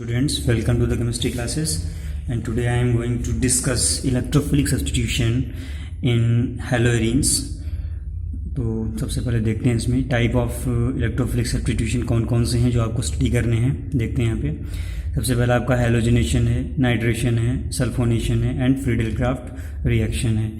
Students, welcome to the chemistry classes, and today I am going to discuss electrophilic substitution in haloarenes. तो सबसे पहले देखते हैं इसमें टाइप ऑफ इलेक्ट्रोफिलिक सब्स्टिट्यूशन कौन कौन से हैं जो आपको स्टडी करने हैं। देखते हैं यहाँ पे सबसे पहला आपका हैलोजिनेशन है, नाइट्रेशन है, सल्फोनेशन है एंड फ्रीडल-क्राफ्ट रिएक्शन है।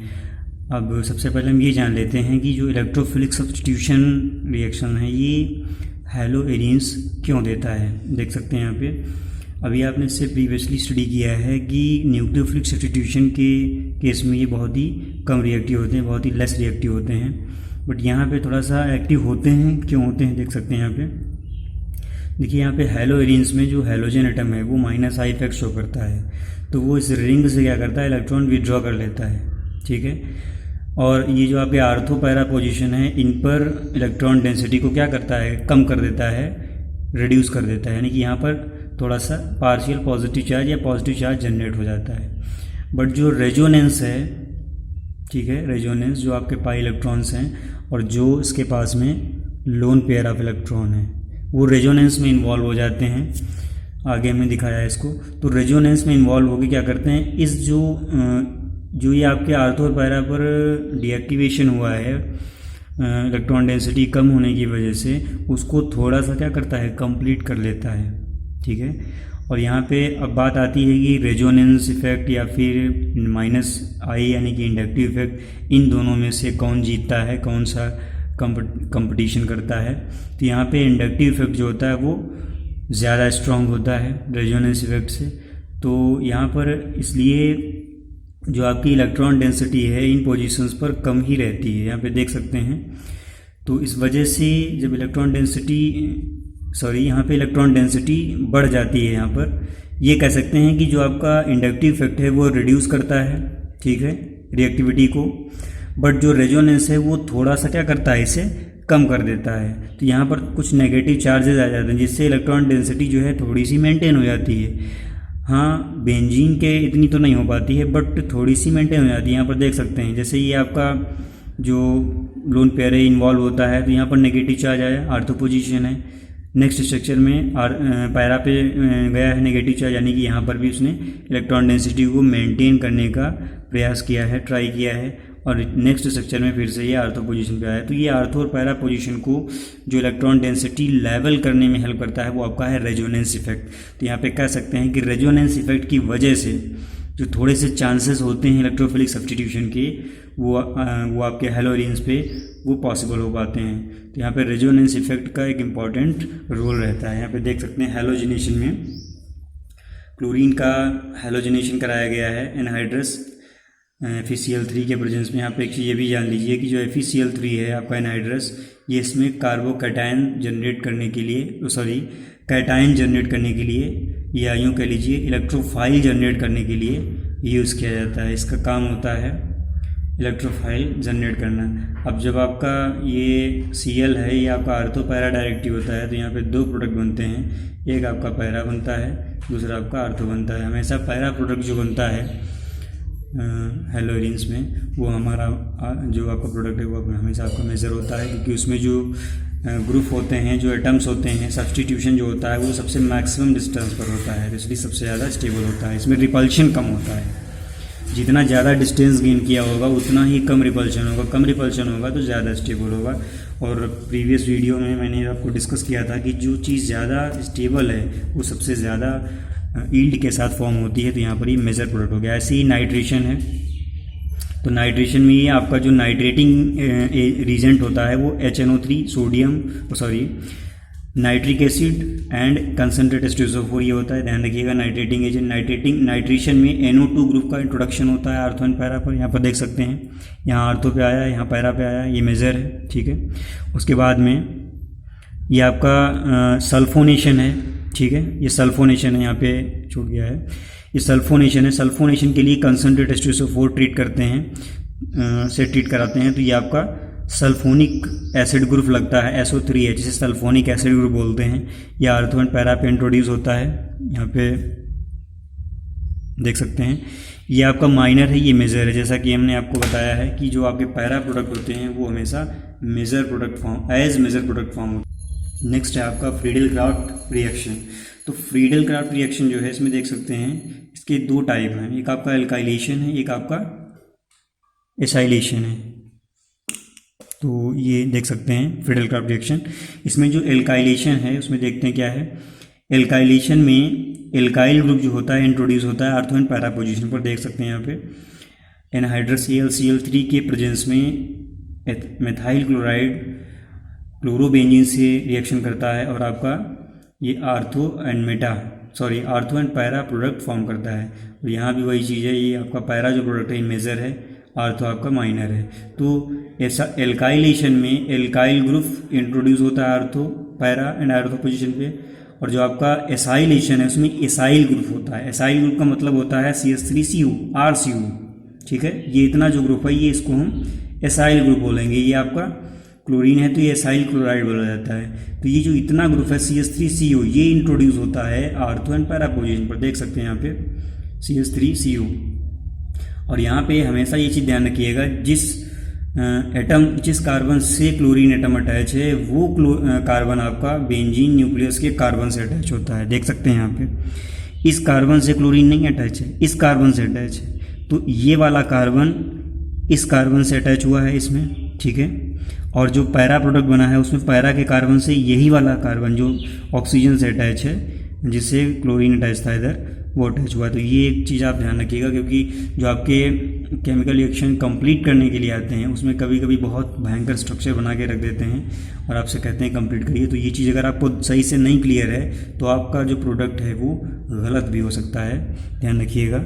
अब सबसे पहले हम ये जान लेते हैं कि जो इलेक्ट्रोफिलिक सब्स्टिट्यूशन रिएक्शन है ये हैलोएरीन्स क्यों देता है। देख सकते हैं यहाँ पे अभी आपने इससे प्रीवियसली स्टडी किया है कि न्यूक्लियोफिलिक सब्स्टिट्यूशन के केस में ये बहुत ही कम रिएक्टिव होते हैं, बहुत ही लेस रिएक्टिव होते हैं, बट यहाँ पे थोड़ा सा एक्टिव होते हैं। क्यों होते हैं देख सकते हैं यहाँ पे। देखिए यहाँ पे हैलोएरीन्स में जो हैलोजन एटम है वो -I इफेक्ट शो करता है, तो वो इस रिंग से क्या करता है, इलेक्ट्रॉन विड्रॉ कर लेता है, ठीक है। और ये जो आपके आर्थो पैरा पोजिशन है इन पर इलेक्ट्रॉन डेंसिटी को क्या करता है, कम कर देता है, रिड्यूस कर देता है, यानी कि यहाँ पर थोड़ा सा पार्शियल पॉजिटिव चार्ज या पॉजिटिव चार्ज जनरेट हो जाता है। बट जो रेजोनेंस है, ठीक है, रेजोनेंस जो आपके पाई इलेक्ट्रॉन्स हैं और जो इसके पास में लोन पेयर ऑफ इलेक्ट्रॉन है वो रेजोनेंस में इन्वॉल्व हो जाते हैं। आगे हमने दिखाया है इसको। तो रेजोनेंस में इन्वॉल्व होकर क्या करते हैं, इस जो ये आपके आर्थो और पैरा पर डीएक्टिवेशन हुआ है इलेक्ट्रॉन डेंसिटी कम होने की वजह से, उसको थोड़ा सा क्या करता है, कंप्लीट कर लेता है, ठीक है। और यहाँ पे अब बात आती है कि रेजोनेंस इफेक्ट या फिर -I यानी कि इंडक्टिव इफेक्ट, इन दोनों में से कौन जीतता है, कौन सा कंपटीशन करता है। तो यहाँ पे इंडक्टिव इफेक्ट जो होता है वो ज़्यादा स्ट्रॉन्ग होता है रेजोनेंस इफेक्ट से। तो यहाँ पर इसलिए जो आपकी इलेक्ट्रॉन डेंसिटी है इन पोजीशंस पर कम ही रहती है, यहाँ पे देख सकते हैं। तो इस वजह से जब इलेक्ट्रॉन डेंसिटी बढ़ जाती है, यहाँ पर ये कह सकते हैं कि जो आपका इंडक्टिव इफेक्ट है वो रिड्यूस करता है, ठीक है, रिएक्टिविटी को। बट जो रेजोनेंस है वो थोड़ा सा क्या करता है, इसे कम कर देता है। तो यहाँ पर कुछ नेगेटिव चार्जेस आ जाते हैं जिससे इलेक्ट्रॉन डेंसिटी जो है थोड़ी सी मेंटेन हो जाती है। हाँ, बेंजीन के इतनी तो नहीं हो पाती है बट थोड़ी सी मेंटेन हो जाती है। यहाँ पर देख सकते हैं जैसे ये आपका जो लोन पेयर है इन्वॉल्व होता है तो यहाँ पर नेगेटिव चार्ज आया, आर्थो पोजीशन है। नेक्स्ट स्ट्रक्चर में पैरा पे गया है नेगेटिव चार्ज, यानी कि यहाँ पर भी उसने इलेक्ट्रॉन डेंसिटी को मेंटेन करने का प्रयास किया है, ट्राई किया है। और नेक्स्ट स्ट्रक्चर में फिर से ये आर्थो पोजीशन पे आया। तो ये आर्थो और पैरा पोजीशन को जो इलेक्ट्रॉन डेंसिटी लेवल करने में हेल्प करता है वो आपका है रेजोनेंस इफेक्ट। तो यहाँ पे कह सकते हैं कि रेजोनेंस इफेक्ट की वजह से जो थोड़े से चांसेस होते हैं इलेक्ट्रोफिलिक सब्स्टिट्यूशन के वो आपके हैलोएरीन्स पे वो पॉसिबल हो पाते हैं। तो यहाँ पे रेजोनेंस इफेक्ट का एक इम्पॉर्टेंट रोल रहता है। यहाँ पे देख सकते हैं हैलोजिनेशन में क्लोरीन का हैलोजिनेशन कराया गया है एनहाइड्रस FeCl3 के प्रेजेंस में। यहाँ पे एक चीज़ ये भी जान लीजिए कि जो FeCl3 है आपका एनहाइड्रस, ये इसमें कैटायन जनरेट करने के लिए या यूँ कह लीजिए इलेक्ट्रोफाइल जनरेट करने के लिए यूज़ किया जाता है। इसका काम होता है इलेक्ट्रोफाइल जनरेट करना। अब जब आपका ये Cl है ये आपका आर्थो पैरा डायरेक्टिव होता है तो यहाँ पे दो प्रोडक्ट बनते हैं, एक आपका पैरा बनता है, दूसरा आपका आर्थो बनता है। हमेशा पैरा प्रोडक्ट जो बनता है हैलोएरीन्स में वो हमारा जो आपका प्रोडक्ट है वो हमेशा आपका मेजर होता है, क्योंकि उसमें जो ग्रुप होते हैं, जो एटम्स होते हैं, सब्स्टिट्यूशन जो होता है वो सबसे मैक्सिमम डिस्टेंस पर होता है, इसलिए सबसे ज़्यादा स्टेबल होता है। इसमें रिपल्शन कम होता है, जितना ज़्यादा डिस्टेंस गेन किया होगा उतना ही कम रिपल्शन होगा, कम रिपल्शन होगा तो ज़्यादा स्टेबल होगा। और प्रीवियस वीडियो में मैंने आपको डिस्कस किया था कि जो चीज़ ज़्यादा स्टेबल है वो सबसे ज़्यादा ईल्ड के साथ फॉर्म होती है। तो यहाँ पर ये मेजर प्रोडक्ट हो गया। ऐसे ही नाइट्रेशन है, तो नाइट्रेशन में ये आपका जो नाइट्रेटिंग रीजेंट होता है वो HNO3 nitric acid and concentrate H2SO4 ये होता है। ध्यान रखिएगा नाइट्रेटिंग एजेंट। नाइट्रेशन में NO2 ग्रुप का इंट्रोडक्शन होता है आर्थो एंड पैरा पर। यहाँ पर देख सकते हैं, यहाँ आर्थो पे आया, यहाँ पैरा पे आया, ये मेजर है, ठीक है। उसके बाद में ये आपका सल्फोनेशन है, ठीक है, ये सल्फोनेशन है, यहाँ पे छूट गया है, ये सल्फोनेशन है। सल्फोनेशन के लिए कंसनट्रेट H2SO4 ट्रीट कराते हैं। तो ये आपका सल्फोनिक एसिड ग्रुप लगता है, SO3 है, जिसे सल्फोनिक एसिड ग्रुप बोलते हैं। यह आर्थो एंड पैरा पे इंट्रोड्यूस होता है। यहाँ पे देख सकते हैं ये आपका माइनर है, ये मेजर है। जैसा कि हमने आपको बताया है कि जो आपके पैरा प्रोडक्ट होते हैं वो हमेशा मेजर प्रोडक्ट फॉर्म होते हैं। नेक्स्ट है आपका फ्रीडल क्राफ्ट रिएक्शन। तो फ्रीडल क्राफ्ट रिएक्शन जो है इसमें देख सकते हैं इसके दो टाइप हैं, एक आपका एल्काइलेशन है, एक आपका एसाइलेशन है। तो ये देख सकते हैं फ्रीडल क्राफ्ट रिएक्शन। इसमें जो एल्काइलेशन है उसमें देखते हैं क्या है। एल्काइलेशन में एल्काइल ग्रुप जो होता है इंट्रोड्यूस होता है आर्थो एंड पैरा पोजीशन पर, देख सकते हैं यहाँ पे एनहाइड्रस Cl के प्रेजेंस में मेथाइल क्लोराइड क्लोरोबेंजीन से रिएक्शन करता है और आपका ये ortho and para product form करता है। और यहाँ भी वही चीज़ है, ये आपका पैरा जो प्रोडक्ट है इन मेजर है, आर्थो आपका माइनर है। तो ऐसा एल्काइलेशन में एल्काइल ग्रुप इंट्रोड्यूस होता है ortho para and ortho position पे, और जो आपका एसाइलेशन है उसमें एसाइल ग्रुप होता है। एसाइल ग्रुप का मतलब होता है CH3Cu RCU, ठीक है। ये इतना जो ग्रुप है ये इसको हम एसाइल ग्रुप बोलेंगे। ये आपका क्लोरीन है तो ये एसाइल क्लोराइड बोला जाता है। तो ये जो इतना ग्रुप है CH3Cu ये इंट्रोड्यूस होता है आर्थो एंड पैरा पोजीशन पर, देख सकते हैं यहाँ पे CH3Cu। और यहाँ पे हमेशा ये चीज़ ध्यान रखिएगा, जिस कार्बन से क्लोरीन एटम अटैच है वो कार्बन आपका बेंजीन न्यूक्लियस के कार्बन से अटैच होता है। देख सकते हैं यहाँ पे इस कार्बन से क्लोरीन नहीं अटैच है, इस कार्बन से अटैच है। तो ये वाला कार्बन इस कार्बन से अटैच हुआ है इसमें, ठीक है। और जो पैरा प्रोडक्ट बना है उसमें पैरा के कार्बन से यही वाला कार्बन जो ऑक्सीजन से अटैच है, जिससे क्लोरीन अटैच था इधर, वो अटैच हुआ। तो ये एक चीज़ आप ध्यान रखिएगा, क्योंकि जो आपके केमिकल रिएक्शन कंप्लीट करने के लिए आते हैं उसमें कभी कभी बहुत भयंकर स्ट्रक्चर बना के रख देते हैं और आपसे कहते हैं कंप्लीट करिए। तो ये चीज़ अगर आपको सही से नहीं क्लियर है तो आपका जो प्रोडक्ट है वो गलत भी हो सकता है, ध्यान रखिएगा।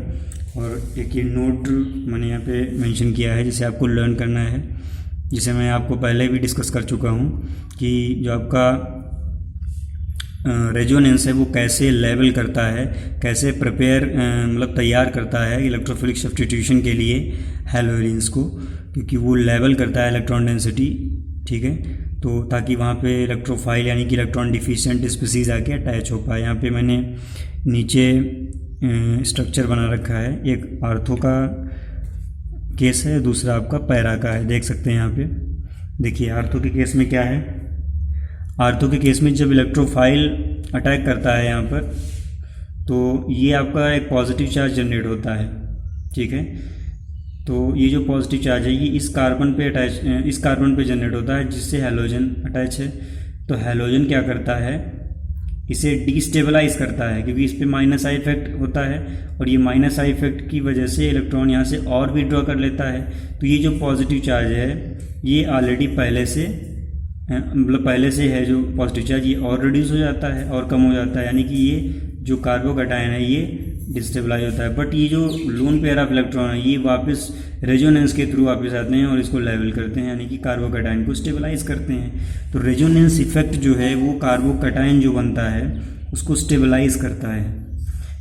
और एक ये नोट मैंने यहाँ पे मेंशन किया है जिसे आपको लर्न करना है, जिसे मैं आपको पहले भी डिस्कस कर चुका हूँ कि जो आपका रेजोनेंस है वो कैसे लेवल करता है, कैसे प्रिपेयर मतलब तैयार करता है इलेक्ट्रोफिलिक सब्स्टिट्यूशन के लिए हैलोजेंस को, क्योंकि वो लेवल करता है इलेक्ट्रॉन डेंसिटी, ठीक है। तो ताकि वहाँ पे इलेक्ट्रोफाइल यानी कि इलेक्ट्रॉन डिफिशिएंट स्पीसीज आके अटैच हो पाए। यहाँ पे मैंने नीचे स्ट्रक्चर बना रखा है, एक आर्थो का केस है, दूसरा आपका पैरा का है, देख सकते हैं यहाँ पे। देखिए आर्थो के केस में क्या है, आर्थो के केस में जब इलेक्ट्रोफाइल अटैक करता है यहाँ पर तो ये आपका एक पॉजिटिव चार्ज जनरेट होता है, ठीक है। तो ये जो पॉजिटिव चार्ज है ये इस कार्बन पे जनरेट होता है जिससे हैलोजन अटैच है। तो हैलोजन क्या करता है, इसे डिस्टेबलाइज करता है, क्योंकि इस पे माइनस आई इफेक्ट होता है और ये माइनस आई इफेक्ट की वजह से इलेक्ट्रॉन यहाँ से और भी ड्रॉ कर लेता है। तो ये जो पॉजिटिव चार्ज है ये ऑलरेडी पहले से है जो पॉजिटिव चार्ज, ये और रिड्यूस हो जाता है और कम हो जाता है, यानी कि ये जो कार्बोकैटायन है ये डिस्टेबलाइज होता है। बट ये जो लोन पेयर ऑफ इलेक्ट्रॉन है ये वापस रेजोनेंस के थ्रू वापस आते हैं और इसको लेवल करते हैं, यानी कि कार्बोकैटायन को स्टेबलाइज करते हैं। तो रेजोनेंस इफेक्ट जो है वो कार्बोकैटायन जो बनता है उसको स्टेबलाइज करता है,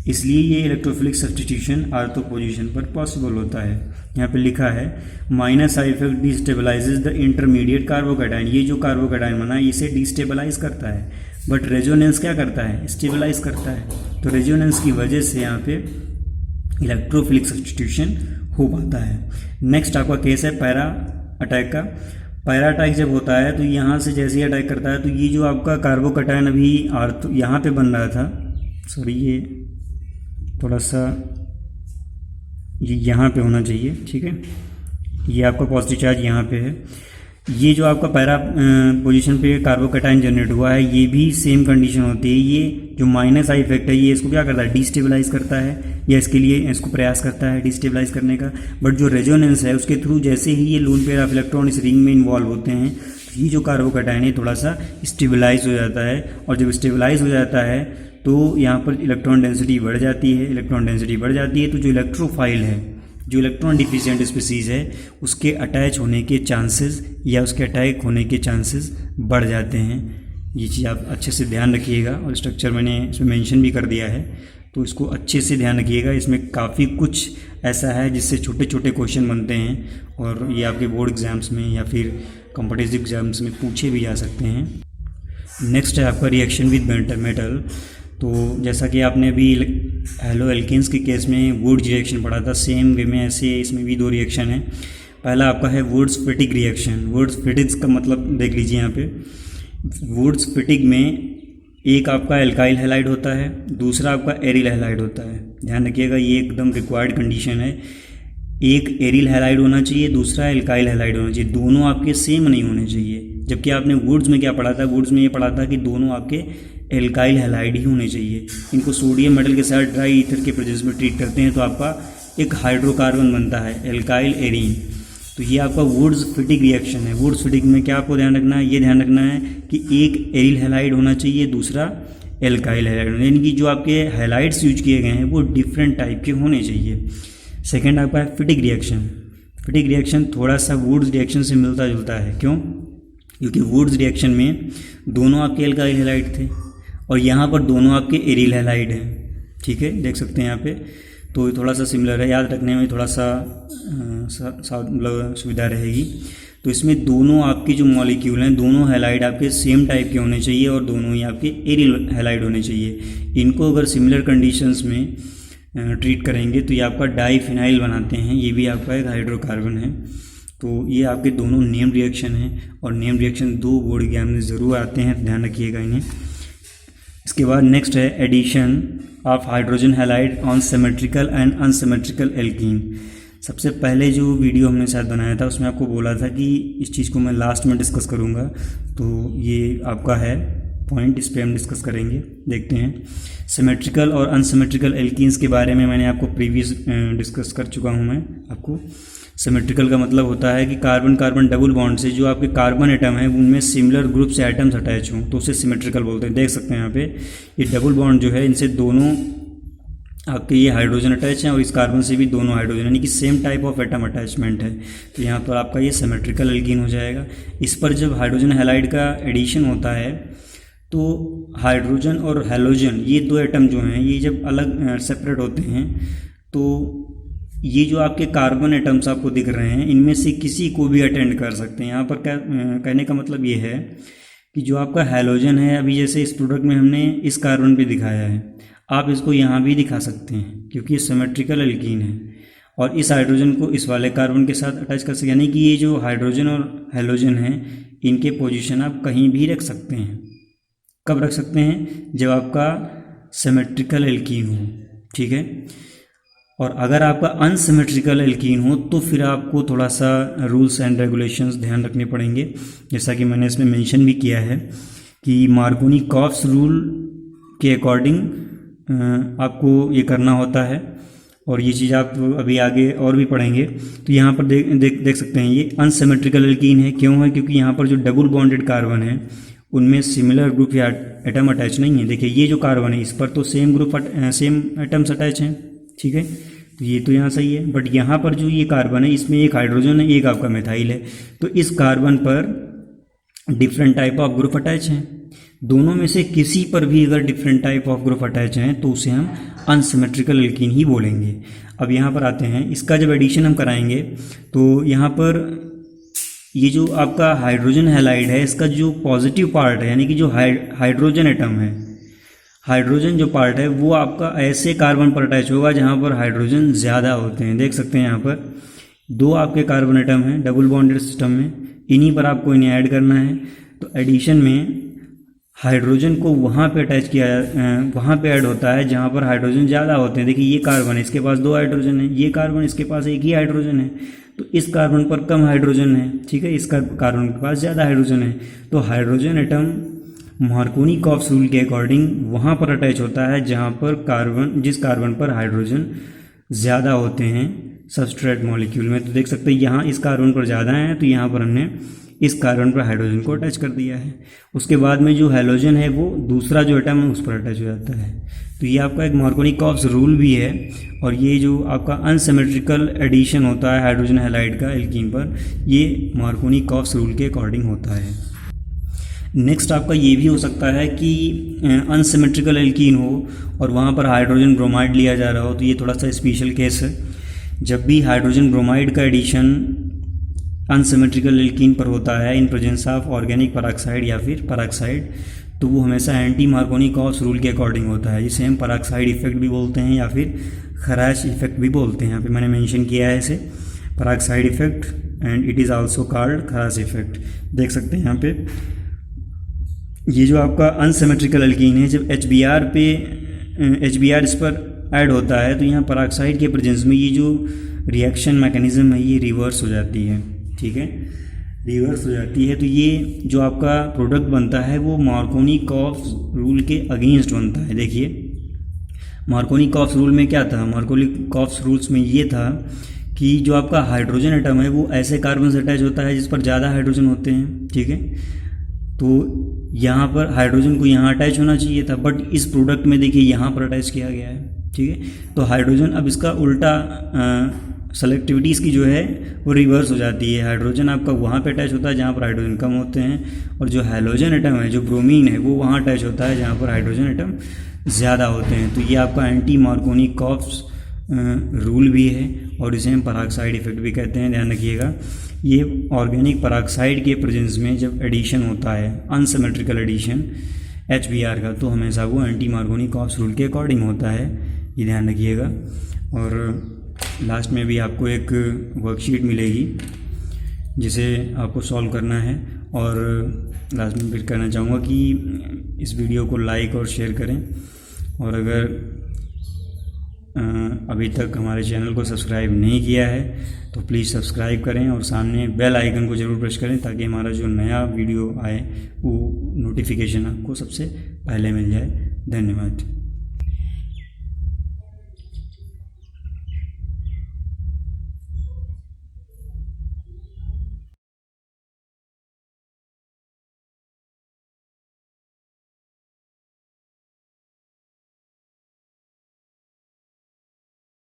इसलिए ये इलेक्ट्रोफिलिक सब्स्टिट्यूशन आर्थो पोजीशन पर पॉसिबल होता है। यहाँ पे लिखा है minus I effect destabilises the intermediate carbocation. ये जो कार्बोकैटायन बना है इसे डिस्टेबलाइज करता है, बट रेजोनेंस क्या करता है, स्टेबलाइज करता है। तो रेजोनेंस की वजह से यहाँ पे इलेक्ट्रोफिलिक सब्स्टिट्यूशन हो पाता है। नेक्स्ट आपका केस है पैरा अटैक का। पैरा अटैक जब होता है तो यहाँ से जैसे ही अटैक करता है तो ये जो आपका कार्बोकैटायन अभी यहाँ पे बन रहा था, सॉरी ये थोड़ा सा ये यहाँ पे होना चाहिए, ठीक है। ये आपका पॉजिटिव चार्ज यहाँ पे है। ये जो आपका पैरा पोजीशन पे कार्बोकैटायन जनरेट हुआ है ये भी सेम कंडीशन होती है। ये जो माइनस आई इफेक्ट है ये इसको क्या करता है, डिस्टेबलाइज करता है, या इसके लिए इसको प्रयास करता है डिस्टेबलाइज करने का। बट जो रेजोनेंस है उसके थ्रू जैसे ही ये लोन पेयर ऑफ इलेक्ट्रॉन इस रिंग में इन्वॉल्व होते हैं तो ये जो कार्बोकैटायन है थोड़ा सा स्टेबलाइज हो जाता है, और जब स्टेबलाइज हो जाता है तो यहाँ पर इलेक्ट्रॉन डेंसिटी बढ़ जाती है। इलेक्ट्रॉन डेंसिटी बढ़ जाती है तो जो इलेक्ट्रोफाइल है, जो इलेक्ट्रॉन डिफिशिएंट स्पीसीज है उसके अटैच होने के चांसेस या उसके अटैक होने के चांसेस बढ़ जाते हैं। ये चीज़ आप अच्छे से ध्यान रखिएगा, और स्ट्रक्चर मैंने इसमें मेंशन भी कर दिया है तो इसको अच्छे से ध्यान रखिएगा। इसमें काफ़ी कुछ ऐसा है जिससे छोटे छोटे क्वेश्चन बनते हैं और ये आपके बोर्ड एग्जाम्स में या फिर कॉम्पिटिटिव एग्जाम्स में पूछे भी जा सकते हैं। नेक्स्ट है आपका रिएक्शन विद मेटल। तो जैसा कि आपने अभी हेलो एल्केन्स के केस में वुड्स रिएक्शन पढ़ा था, सेम वे में ऐसे इसमें भी दो रिएक्शन है। पहला आपका है Wurtz Fittig reaction. Wurtz Fittig का मतलब देख लीजिए यहाँ पे, वुड्स फिटिक में एक आपका एल्काइल हैलाइड होता है, दूसरा आपका एरिल हैलाइड होता है। ध्यान रखिएगा, ये एकदम रिक्वायर्ड कंडीशन है। एक एरिल हैलाइड होना चाहिए, दूसरा एल्काइल हैलाइड होना चाहिए। दोनों आपके सेम नहीं होने चाहिए। जबकि आपने वुड्स में क्या पढ़ा था, वुड्स में ये पढ़ा था कि दोनों आपके एल्काइल हैलाइड ही होने चाहिए। इनको सोडियम मेटल के साथ ड्राई ईथर के प्रेजेंस में ट्रीट करते हैं तो आपका एक हाइड्रोकार्बन बनता है, एल्काइल एरीन। तो ये आपका वुड्स फिटिक रिएक्शन है। वुड्स फिटिक में क्या आपको ध्यान रखना है, ये ध्यान रखना है कि एक एरिल हैलाइड होना चाहिए, दूसरा एल्काइल हैलाइड होना, यानी कि जो आपके हैलाइड्स यूज किए गए हैं वो डिफरेंट टाइप के होने चाहिए। सेकेंड आपका है फिटिक रिएक्शन। फिटिक रिएक्शन थोड़ा सा वुड्स रिएक्शन से मिलता जुलता है। क्यों? क्योंकि वुड्स रिएक्शन में दोनों आपके एल्काइल हैलाइड थे और यहाँ पर दोनों आपके एरिल हैलाइड हैं। ठीक है, देख सकते हैं यहाँ पे। तो थोड़ा सा सिमिलर है, याद रखने में थोड़ा सा मतलब सुविधा रहेगी। तो इसमें दोनों आपके जो मॉलिक्यूल हैं, दोनों हैलाइड आपके सेम टाइप के होने चाहिए और दोनों ही आपके एरिल हैलाइड होने चाहिए। इनको अगर सिमिलर कंडीशंस में ट्रीट करेंगे तो ये आपका डाईफिनाइल बनाते हैं। ये भी आपका एक हाइड्रोकार्बन है। तो ये आपके दोनों नेम रिएक्शन हैं और नेम रिएक्शन 2 बोर्ड एग्जाम में ज़रूर आते हैं, ध्यान रखिएगा इन्हें। इसके बाद नेक्स्ट है addition of hydrogen halide on symmetrical and unsymmetrical alkene. सबसे पहले जो वीडियो हमने शायद बनाया था उसमें आपको बोला था कि इस चीज़ को मैं लास्ट में डिस्कस करूँगा। तो ये आपका है पॉइंट, इस पर हम डिस्कस करेंगे। देखते हैं सिमेट्रिकल और अनसिमेट्रिकल एल्कीन्स के बारे में मैंने आपको प्रीवियस डिस्कस कर चुका हूँ। मैं आपको सिमेट्रिकल का मतलब होता है कि कार्बन कार्बन डबल बॉन्ड से जो आपके कार्बन एटम है उनमें सिमिलर ग्रुप से एटम्स अटैच हों तो उसे सिमेट्रिकल बोलते हैं। देख सकते हैं यहाँ पे ये डबल बॉन्ड जो है इनसे दोनों आपके ये हाइड्रोजन अटैच हैं और इस कार्बन से भी दोनों हाइड्रोजन, यानी कि same type of atom attachment है। तो यहाँ पर आपका ये सिमेट्रिकल एल्कीन हो जाएगा। इस पर जब हाइड्रोजन हैलाइड का एडिशन होता है तो हाइड्रोजन और हैलोजन ये 2 एटम जो हैं ये जब अलग सेपरेट होते हैं तो ये जो आपके कार्बन एटम्स आपको दिख रहे हैं इनमें से किसी को भी अटेंड कर सकते हैं। यहाँ पर क्या कहने का मतलब ये है कि जो आपका हैलोजन है, अभी जैसे इस प्रोडक्ट में हमने इस कार्बन पे दिखाया है, आप इसको यहाँ भी दिखा सकते हैं क्योंकि ये सिमेट्रिकल एल्कीन है और इस हाइड्रोजन को इस वाले कार्बन के साथ अटैच कर सकते हैं। यानी कि ये जो हाइड्रोजन और हैलोजन है इनके पोजीशन आप कहीं भी रख सकते हैं। कब रख सकते हैं? जब आपका सिमेट्रिकल एल्कीन हो। ठीक है, और अगर आपका अनसिमेट्रिकल एल्कीन हो तो फिर आपको थोड़ा सा रूल्स एंड रेगुलेशंस ध्यान रखने पड़ेंगे। जैसा कि मैंने इसमें मेंशन भी किया है कि मार्कोनी-कॉप्स रूल के अकॉर्डिंग आपको ये करना होता है और ये चीज़ आप अभी आगे और भी पढ़ेंगे। तो यहाँ पर देख सकते हैं ये अनसिमेट्रिकल एल्कीन है। क्यों है? क्योंकि यहाँ पर जो डबल बॉन्डेड कार्बन है उनमें सिमिलर ग्रुप या एटम अटैच नहीं है। देखिए ये जो कार्बन है इस पर तो सेम एटम्स अटैच हैं। ठीक है, तो ये तो यहाँ सही है, बट यहाँ पर जो ये कार्बन है इसमें एक हाइड्रोजन है, एक आपका मिथाइल है। तो इस कार्बन पर different type of group attach हैं। दोनों में से किसी पर भी अगर different type of group attach हैं तो उसे हम अनसिमेट्रिकल एल्कीन ही बोलेंगे। अब यहाँ पर आते हैं, इसका जब एडिशन हम कराएंगे तो यहाँ पर ये जो आपका हाइड्रोजन हैलाइड है इसका जो पॉजिटिव पार्ट है, यानी कि जो हाइड्रोजन एटम है, हाइड्रोजन जो पार्ट है वो आपका ऐसे कार्बन पर अटैच होगा जहाँ पर हाइड्रोजन ज़्यादा होते हैं। देख सकते हैं यहाँ पर 2 आपके कार्बन एटम हैं डबल बॉन्डेड सिस्टम में, इन्हीं पर आपको इन्हें ऐड करना है। तो एडिशन में हाइड्रोजन को वहाँ पे अटैच किया, वहाँ पे ऐड होता है जहाँ पर हाइड्रोजन ज़्यादा होते हैं। देखिए ये कार्बन है, इसके पास 2 हाइड्रोजन है, ये कार्बन इसके पास 1 ही हाइड्रोजन है, तो इस कार्बन पर कम हाइड्रोजन है। ठीक है, इस कार्बन के पास ज़्यादा हाइड्रोजन है। तो हाइड्रोजन एटम मार्कोनी-कॉप्स रूल के अकॉर्डिंग वहाँ पर अटैच होता है जहाँ पर जिस कार्बन पर हाइड्रोजन ज़्यादा होते हैं सबस्ट्रेट मॉलिक्यूल में। तो देख सकते हैं यहाँ इस कार्बन पर ज़्यादा हैं तो यहाँ पर हमने इस कार्बन पर हाइड्रोजन को अटैच कर दिया है। उसके बाद में जो हैलोजन है वो दूसरा जो एटम है उस पर अटैच हो जाता है। तो ये आपका एक मार्कोनी-कॉप्स रूल भी है और ये जो आपका अनसिमेट्रिकल एडिशन होता है हाइड्रोजन हैलाइड का एल्कीन पर, ये मार्कोनी-कॉप्स रूल के अकॉर्डिंग होता है। नेक्स्ट आपका ये भी हो सकता है कि अनसिमेट्रिकल एल्कीन हो और वहाँ पर हाइड्रोजन ब्रोमाइड लिया जा रहा हो, तो ये थोड़ा सा स्पेशल केस है। जब भी हाइड्रोजन ब्रोमाइड का एडिशन अनसिमेट्रिकल एल्कीन पर होता है in presence of organic peroxide या फिर पेरोक्साइड, तो वो हमेशा एंटी मार्कोनी-कॉप्स रूल के अकॉर्डिंग होता है, जिसे हम पेरोक्साइड इफेक्ट भी बोलते हैं या फिर खराश इफेक्ट भी बोलते हैं। यहाँ पे मैंने मेंशन किया है इसे peroxide effect and it is also called खराश इफेक्ट। देख सकते हैं यहाँ पे ये जो आपका अनसिमेट्रिकल अल्कीन है, जब एच बी आर इस पर ऐड होता है तो यहाँ पराक्साइड के प्रेजेंस में ये जो रिएक्शन मैकेनिज़्म है ये रिवर्स हो जाती है। ठीक है, रिवर्स हो जाती है। तो ये जो आपका प्रोडक्ट बनता है वो मार्कोनी-कॉफ्स रूल के अगेंस्ट बनता है। देखिए मार्कोनी-कॉफ्स रूल में क्या था, मार्कोनी-कॉफ्स रूल्स में ये था कि जो आपका हाइड्रोजन एटम है वो ऐसे कार्बन से अटैच होता है जिस पर ज़्यादा हाइड्रोजन होते हैं। ठीक है, तो यहाँ पर हाइड्रोजन को यहाँ अटैच होना चाहिए था, बट इस प्रोडक्ट में देखिए यहाँ पर अटैच किया गया है। ठीक है, तो हाइड्रोजन अब इसका उल्टा सेलेक्टिविटी इसकी जो है वो रिवर्स हो जाती है। हाइड्रोजन आपका वहाँ पे अटैच होता है जहाँ पर हाइड्रोजन कम होते हैं, और जो हैलोजन एटम है, जो ब्रोमीन है, वो वहाँ अटैच होता है जहाँ पर हाइड्रोजन एटम ज़्यादा होते हैं। तो ये आपका एंटी मार्कोनी-कॉफ्स रूल भी है, और इसे हम पराक्साइड इफेक्ट भी कहते हैं। ध्यान रखिएगा, ये ऑर्गेनिक पराक्साइड के प्रेजेंस में जब एडिशन होता है, अनसिमेट्रिकल एडिशन HBr का, तो हमेशा वो एंटी मार्कोनी-कॉफ्स रूल के अकॉर्डिंग होता है। ये ध्यान रखिएगा। और लास्ट में भी आपको एक वर्कशीट मिलेगी जिसे आपको सॉल्व करना है। और लास्ट में फिर कहना चाहूँगा कि इस वीडियो को लाइक और शेयर करें, और अगर अभी तक हमारे चैनल को सब्सक्राइब नहीं किया है तो प्लीज़ सब्सक्राइब करें, और सामने बेल आइकन को ज़रूर प्रेस करें ताकि हमारा जो नया वीडियो आए वो नोटिफिकेशन आपको सबसे पहले मिल जाए। धन्यवाद।